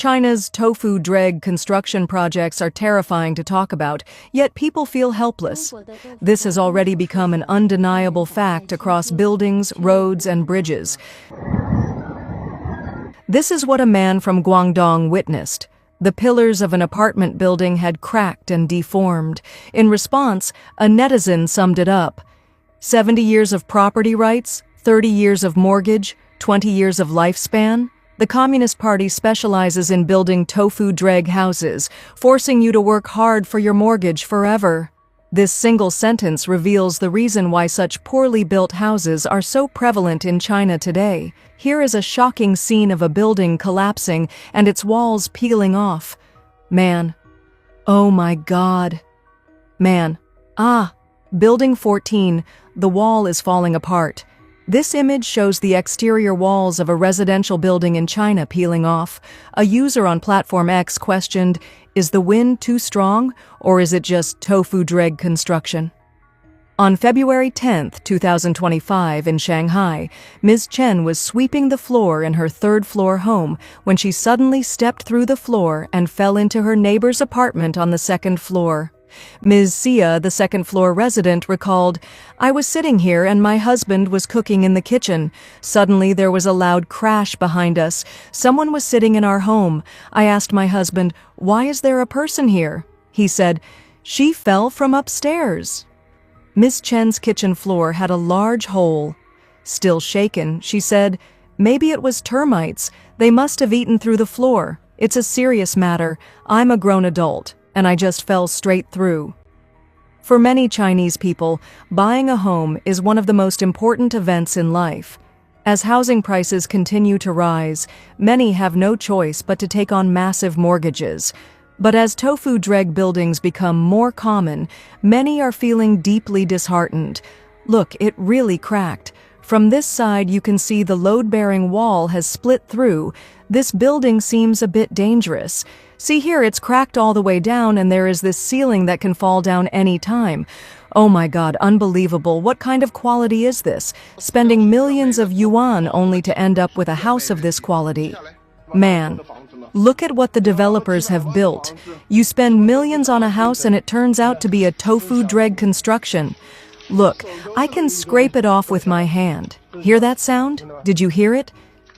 China's Tofu dreg construction projects are terrifying to talk about, yet people feel helpless. This has already become an undeniable fact across buildings, roads, and bridges. This is what a man from Guangdong witnessed. The pillars of an apartment building had cracked and deformed. In response, a netizen summed it up. 70 years of property rights, 30 years of mortgage, 20 years of lifespan? The Communist Party specializes in building tofu dreg houses, forcing you to work hard for your mortgage forever. This single sentence reveals the reason why such poorly built houses are so prevalent in China today. Here is a shocking scene of a building collapsing and its walls peeling off. Man. Oh my God. Man. Building 14, the wall is falling apart. This image shows the exterior walls of a residential building in China peeling off. A user on Platform X questioned, "Is the wind too strong, or is it just tofu dreg construction?" On February 10, 2025, in Shanghai, Ms. Chen was sweeping the floor in her third-floor home when she suddenly stepped through the floor and fell into her neighbor's apartment on the second floor. Ms. Xia, the second-floor resident, recalled, "I was sitting here and my husband was cooking in the kitchen. Suddenly there was a loud crash behind us. Someone was sitting in our home. I asked my husband, 'Why is there a person here?' He said, 'She fell from upstairs.'" Ms. Chen's kitchen floor had a large hole. Still shaken, she said, "Maybe it was termites. They must have eaten through the floor. It's a serious matter. I'm a grown adult, and I just fell straight through." For many Chinese people, buying a home is one of the most important events in life. As housing prices continue to rise, many have no choice but to take on massive mortgages. But as tofu dreg buildings become more common, many are feeling deeply disheartened. Look, it really cracked. From this side, you can see the load-bearing wall has split through. This building seems a bit dangerous. See here, it's cracked all the way down, and there is this ceiling that can fall down any time. Oh my God, unbelievable. What kind of quality is this? Spending millions of yuan only to end up with a house of this quality. Man, look at what the developers have built. You spend millions on a house and it turns out to be a tofu dreg construction. Look, I can scrape it off with my hand. Hear that sound? Did you hear it?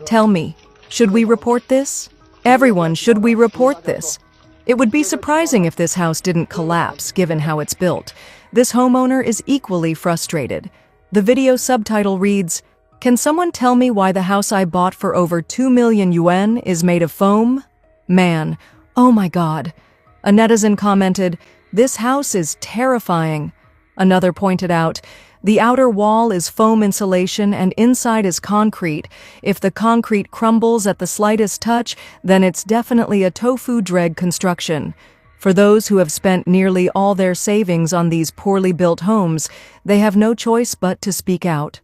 Tell me, should we report this? Everyone, should we report this? It would be surprising if this house didn't collapse, given how it's built. This homeowner is equally frustrated. The video subtitle reads, "Can someone tell me why the house I bought for over 2 million yuan is made of foam? Man, oh my God." A netizen commented, "This house is terrifying." Another pointed out, "The outer wall is foam insulation and inside is concrete. If the concrete crumbles at the slightest touch, then it's definitely a tofu dreg construction." For those who have spent nearly all their savings on these poorly built homes, they have no choice but to speak out.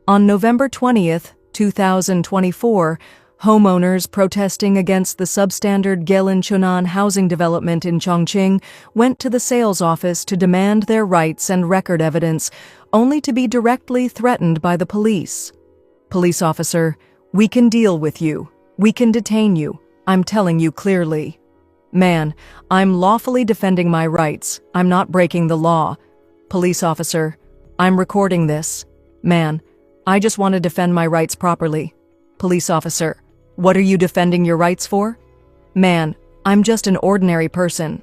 On November 20th, 2024, homeowners protesting against the substandard Gelinchunan housing development in Chongqing went to the sales office to demand their rights and record evidence, only to be directly threatened by the police. Police officer, "We can deal with you. We can detain you. I'm telling you clearly." Man, "I'm lawfully defending my rights. I'm not breaking the law." Police officer, "I'm recording this." Man, "I just want to defend my rights properly." Police officer, "What are you defending your rights for?" Man, "I'm just an ordinary person."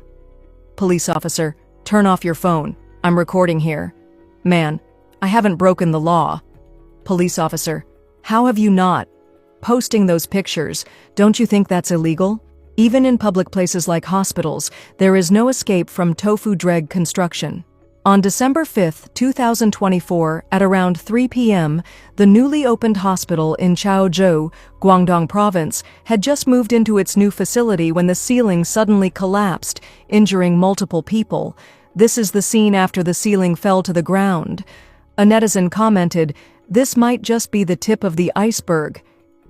Police officer, "Turn off your phone. I'm recording here." Man, "I haven't broken the law." Police officer, "How have you not? Posting those pictures, don't you think that's illegal? Even in public places like hospitals, there is no escape from tofu dreg construction." On December 5, 2024, at around 3 p.m., the newly opened hospital in Chaozhou, Guangdong Province, had just moved into its new facility when the ceiling suddenly collapsed, injuring multiple people. This is the scene after the ceiling fell to the ground. A netizen commented, "This might just be the tip of the iceberg."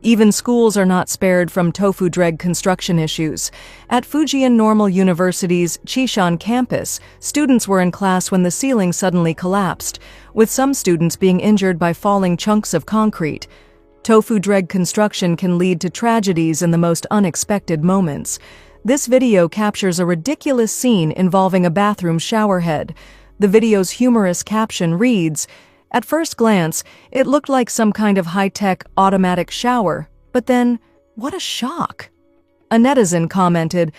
Even schools are not spared from tofu dreg construction issues. At Fujian Normal University's Xi'an campus, students were in class when the ceiling suddenly collapsed, with some students being injured by falling chunks of concrete. Tofu dreg construction can lead to tragedies in the most unexpected moments. This video captures a ridiculous scene involving a bathroom showerhead. The video's humorous caption reads, "At first glance, it looked like some kind of high-tech automatic shower, but then, what a shock!" A netizen commented,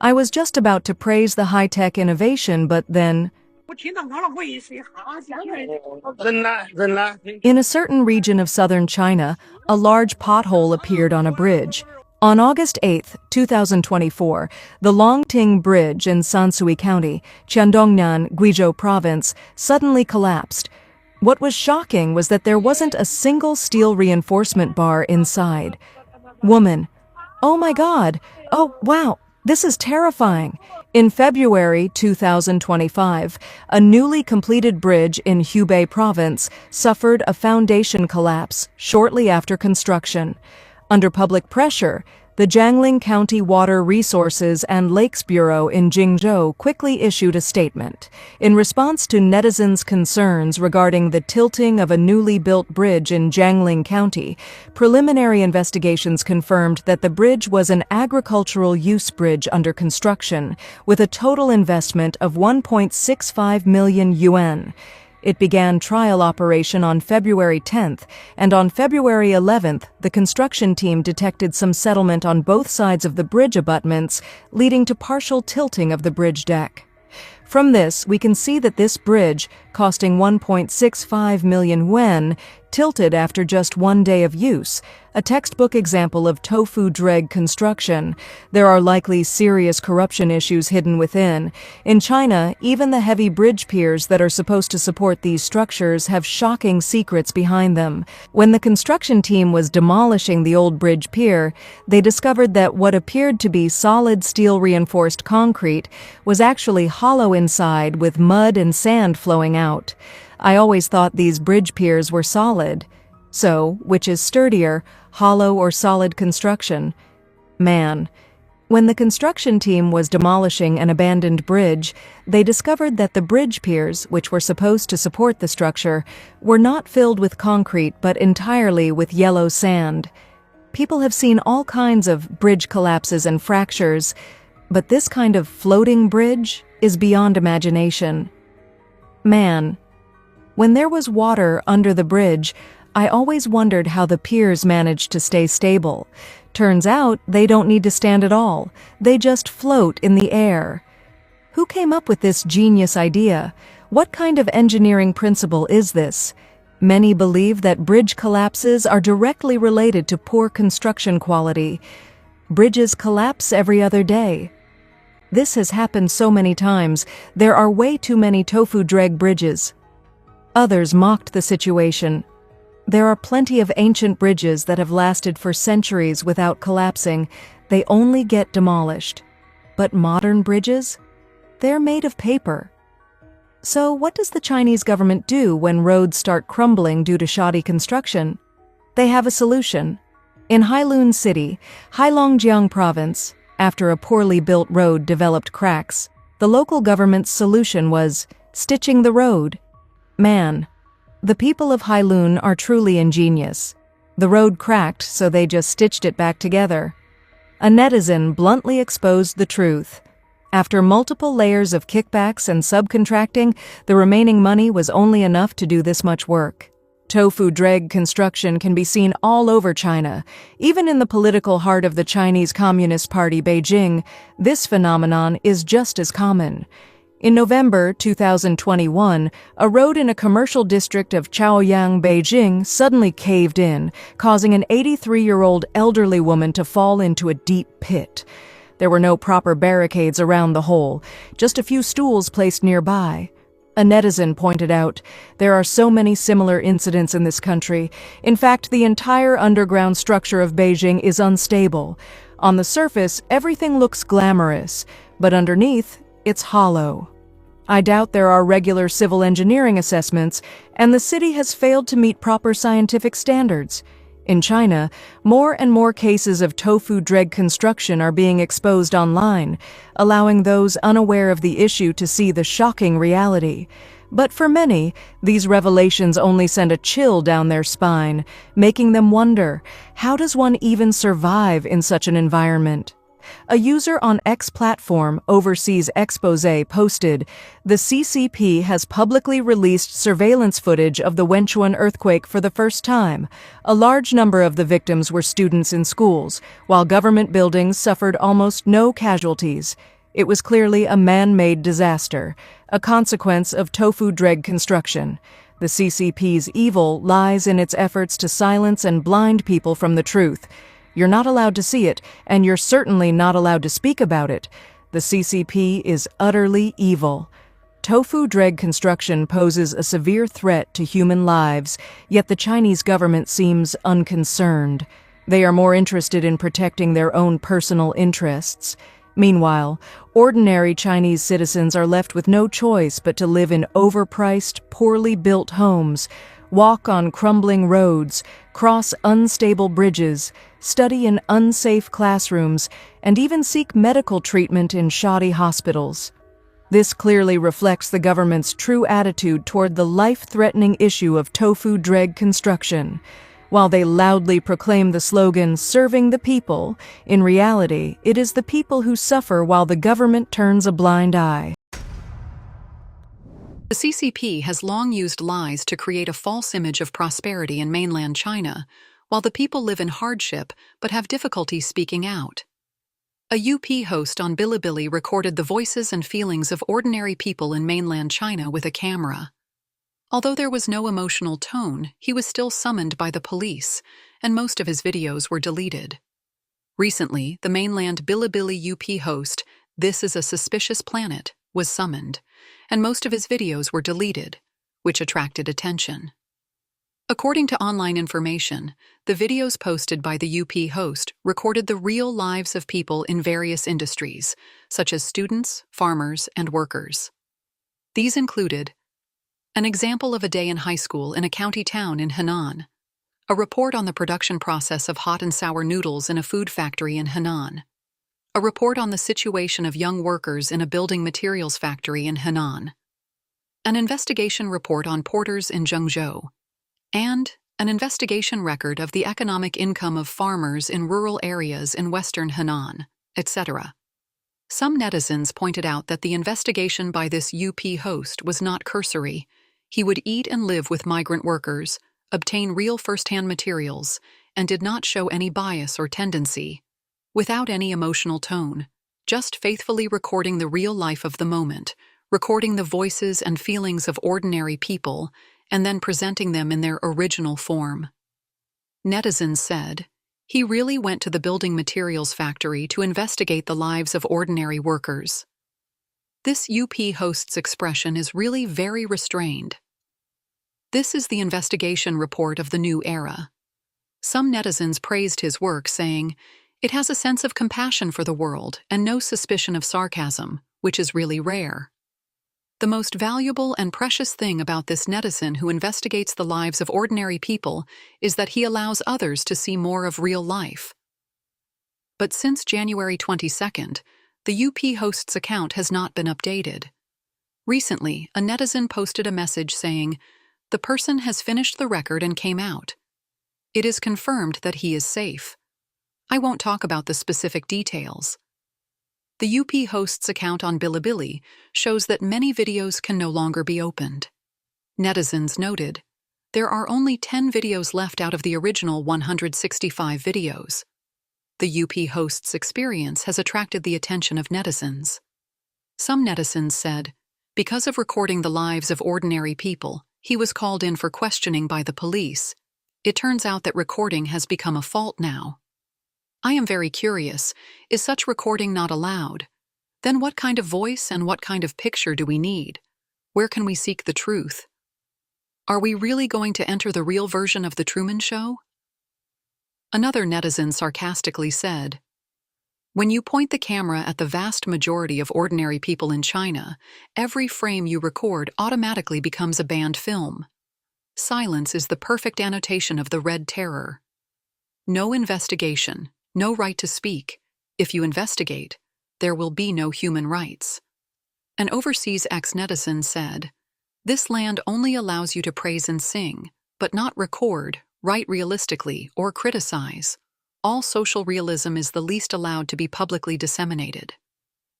"I was just about to praise the high-tech innovation, but then..." In a certain region of southern China, a large pothole appeared on a bridge. On August 8, 2024, the Longting Bridge in Sansui County, Qiandongnan, Guizhou Province, suddenly collapsed. What was shocking was that there wasn't a single steel reinforcement bar inside. Woman: "Oh my God! Oh, wow! This is terrifying." In February 2025, a newly completed bridge in Hubei Province suffered a foundation collapse shortly after construction. Under public pressure, the Jiangling County Water Resources and Lakes Bureau in Jingzhou quickly issued a statement. In response to netizens' concerns regarding the tilting of a newly built bridge in Jiangling County, preliminary investigations confirmed that the bridge was an agricultural use bridge under construction, with a total investment of 1.65 million yuan. It began trial operation on February 10th, and on February 11th, the construction team detected some settlement on both sides of the bridge abutments, leading to partial tilting of the bridge deck. From this, we can see that this bridge, costing 1.65 million yuan, tilted after just one day of use, a textbook example of tofu dreg construction. There are likely serious corruption issues hidden within. In China, even the heavy bridge piers that are supposed to support these structures have shocking secrets behind them. When the construction team was demolishing the old bridge pier, they discovered that what appeared to be solid steel-reinforced concrete was actually hollow inside with mud and sand flowing out. I always thought these bridge piers were solid. So, which is sturdier, hollow or solid construction? Man. When the construction team was demolishing an abandoned bridge, they discovered that the bridge piers, which were supposed to support the structure, were not filled with concrete but entirely with yellow sand. People have seen all kinds of bridge collapses and fractures, but this kind of floating bridge is beyond imagination. Man. When there was water under the bridge, I always wondered how the piers managed to stay stable. Turns out they don't need to stand at all. They just float in the air. Who came up with this genius idea? What kind of engineering principle is this? Many believe that bridge collapses are directly related to poor construction quality. Bridges collapse every other day. This has happened so many times. There are way too many tofu dreg bridges. Others mocked the situation. There are plenty of ancient bridges that have lasted for centuries without collapsing. They only get demolished. But modern bridges? They're made of paper. So what does the Chinese government do when roads start crumbling due to shoddy construction? They have a solution. In Hailun City, Heilongjiang Province, after a poorly built road developed cracks, the local government's solution was stitching the road. Man. The people of Hailun are truly ingenious. The road cracked, so they just stitched it back together. A netizen bluntly exposed the truth. After multiple layers of kickbacks and subcontracting, the remaining money was only enough to do this much work. Tofu dreg construction can be seen all over China. Even in the political heart of the Chinese Communist Party, Beijing, this phenomenon is just as common. In November 2021, a road in a commercial district of Chaoyang, Beijing, suddenly caved in, causing an 83-year-old elderly woman to fall into a deep pit. There were no proper barricades around the hole, just a few stools placed nearby. A netizen pointed out, "There are so many similar incidents in this country. In fact, the entire underground structure of Beijing is unstable. On the surface, everything looks glamorous, but underneath, it's hollow. I doubt there are regular civil engineering assessments, and the city has failed to meet proper scientific standards." In China, more and more cases of tofu dreg construction are being exposed online, allowing those unaware of the issue to see the shocking reality. But for many, these revelations only send a chill down their spine, making them wonder, how does one even survive in such an environment? A user on X platform, Overseas Expose, posted, "The CCP has publicly released surveillance footage of the Wenchuan earthquake for the first time. A large number of the victims were students in schools, while government buildings suffered almost no casualties. It was clearly a man-made disaster, a consequence of Tofu dreg construction. The CCP's evil lies in its efforts to silence and blind people from the truth. You're not allowed to see it, and you're certainly not allowed to speak about it. The CCP is utterly evil. Tofu dreg construction poses a severe threat to human lives, yet the Chinese government seems unconcerned. They are more interested in protecting their own personal interests. Meanwhile, ordinary Chinese citizens are left with no choice but to live in overpriced, poorly built homes, walk on crumbling roads, cross unstable bridges, study in unsafe classrooms, and even seek medical treatment in shoddy hospitals. This clearly reflects the government's true attitude toward the life-threatening issue of tofu dreg construction. While they loudly proclaim the slogan, "Serving the people," in reality, it is the people who suffer while the government turns a blind eye. The CCP has long used lies to create a false image of prosperity in mainland China, while the people live in hardship but have difficulty speaking out. A UP host on Bilibili recorded the voices and feelings of ordinary people in mainland China with a camera. Although there was no emotional tone, he was still summoned by the police, and most of his videos were deleted. Recently, the mainland Bilibili UP host, "This is a Suspicious Planet," was summoned, and most of his videos were deleted, which attracted attention. According to online information, the videos posted by the UP host recorded the real lives of people in various industries, such as students, farmers, and workers. These included an example of a day in high school in a county town in Henan, a report on the production process of hot and sour noodles in a food factory in Henan, a report on the situation of young workers in a building materials factory in Henan, an investigation report on porters in Zhengzhou, and an investigation record of the economic income of farmers in rural areas in western Henan, etc. Some netizens pointed out that the investigation by this UP host was not cursory. He would eat and live with migrant workers, obtain real first-hand materials, and did not show any bias or tendency. Without any emotional tone, just faithfully recording the real life of the moment, recording the voices and feelings of ordinary people, and then presenting them in their original form. Netizens said, "He really went to the building materials factory to investigate the lives of ordinary workers." This UP host's expression is really very restrained. This is the investigation report of the new era. Some netizens praised his work, saying, "It has a sense of compassion for the world and no suspicion of sarcasm, which is really rare." The most valuable and precious thing about this netizen who investigates the lives of ordinary people is that he allows others to see more of real life. But since January 22nd, the UP host's account has not been updated. Recently, a netizen posted a message saying, "The person has finished the record and came out. It is confirmed that he is safe. I won't talk about the specific details." The UP host's account on Bilibili shows that many videos can no longer be opened. Netizens noted, there are only 10 videos left out of the original 165 videos. The UP host's experience has attracted the attention of netizens. Some netizens said, because of recording the lives of ordinary people, he was called in for questioning by the police. It turns out that recording has become a fault now. I am very curious, is such recording not allowed? Then what kind of voice and what kind of picture do we need? Where can we seek the truth? Are we really going to enter the real version of The Truman Show? Another netizen sarcastically said, "When you point the camera at the vast majority of ordinary people in China, every frame you record automatically becomes a banned film. Silence is the perfect annotation of the Red Terror. No investigation. No right to speak. If you investigate, there will be no human rights." An overseas ex-netizen said, This land only allows you to praise and sing, but not record, write realistically, or criticize. All social realism is the least allowed to be publicly disseminated.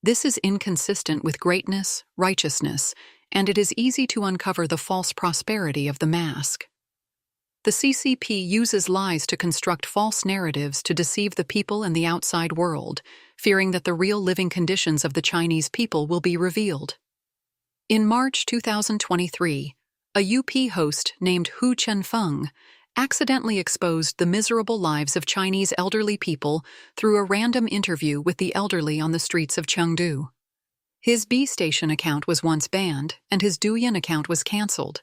This is inconsistent with greatness, righteousness, and it is easy to uncover the false prosperity of the mask. The CCP uses lies to construct false narratives to deceive the people and the outside world, fearing that the real living conditions of the Chinese people will be revealed. In March 2023, a UP host named Hu Chenfeng accidentally exposed the miserable lives of Chinese elderly people through a random interview with the elderly on the streets of Chengdu. His B Station account was once banned, and his Douyin account was cancelled.